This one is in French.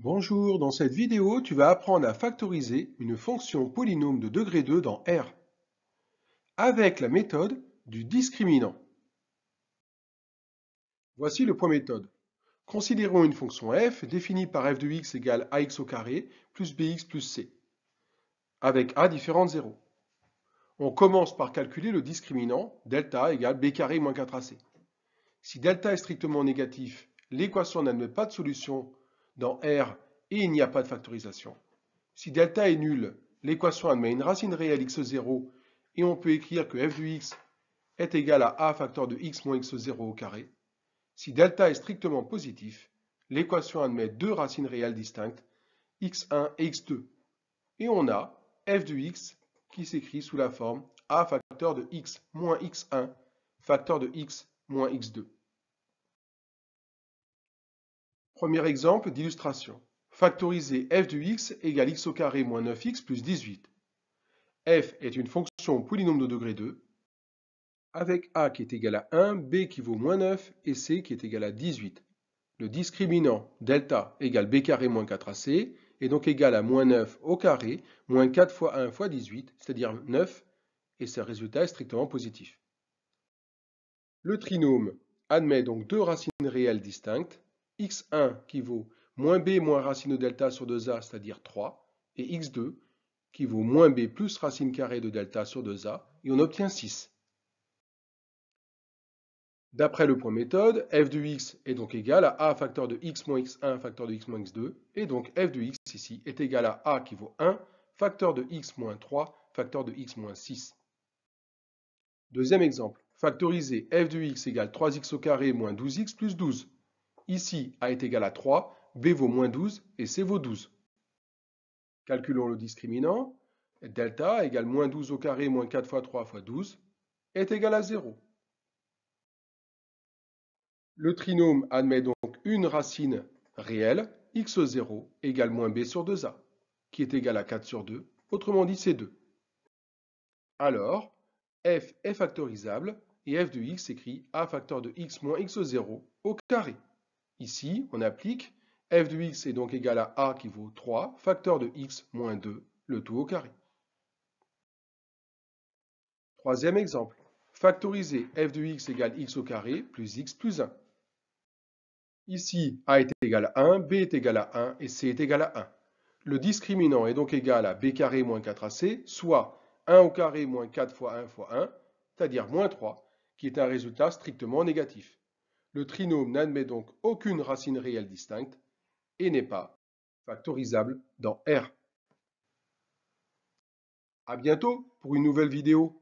Bonjour, dans cette vidéo, tu vas apprendre à factoriser une fonction polynôme de degré 2 dans R avec la méthode du discriminant. Voici le point méthode. Considérons une fonction f définie par f de x égale ax au carré plus bx plus c, avec a différent de 0. On commence par calculer le discriminant delta égale b carré moins 4ac. Si delta est strictement négatif, l'équation n'admet pas de solution dans R et il n'y a pas de factorisation. Si delta est nul, l'équation admet une racine réelle x0 et on peut écrire que f de x est égal à a facteur de x moins x0 au carré. Si delta est strictement positif, l'équation admet deux racines réelles distinctes, x1 et x2. Et on a f de x qui s'écrit sous la forme a facteur de x moins x1 facteur de x moins x2. Premier exemple d'illustration. Factoriser f de x égale x au carré moins 9x plus 18. F est une fonction polynôme de degré 2, avec a qui est égal à 1, b qui vaut moins 9 et c qui est égal à 18. Le discriminant delta égale b carré moins 4ac est donc égal à moins 9 au carré moins 4 fois 1 fois 18, c'est-à-dire 9, et ce résultat est strictement positif. Le trinôme admet donc deux racines réelles distinctes, x1 qui vaut moins b moins racine de delta sur 2a, c'est-à-dire 3, et x2 qui vaut moins b plus racine carrée de delta sur 2a, et on obtient 6. D'après le point méthode, f de x est donc égal à a facteur de x moins x1 facteur de x moins x2, et donc f de x ici est égal à a qui vaut 1 facteur de x moins 3 facteur de x moins 6. Deuxième exemple, factoriser f de x égale 3x au carré moins 12x plus 12. Ici, a est égal à 3, b vaut moins 12 et c vaut 12. Calculons le discriminant. Delta égale moins 12 au carré moins 4 fois 3 fois 12 est égal à 0. Le trinôme admet donc une racine réelle, x0 égale moins b sur 2a, qui est égal à 4 sur 2, autrement dit c'est 2. Alors, f est factorisable et f de x s'écrit a facteur de x moins x0 au carré. Ici, on applique f de x est donc égal à a qui vaut 3 facteur de x moins 2, le tout au carré. Troisième exemple, factoriser f de x égale x au carré plus x plus 1. Ici, a est égal à 1, b est égal à 1 et c est égal à 1. Le discriminant est donc égal à b carré moins 4ac, soit 1 au carré moins 4 fois 1 fois 1, c'est-à-dire moins 3, qui est un résultat strictement négatif. Le trinôme n'admet donc aucune racine réelle distincte et n'est pas factorisable dans R. À bientôt pour une nouvelle vidéo.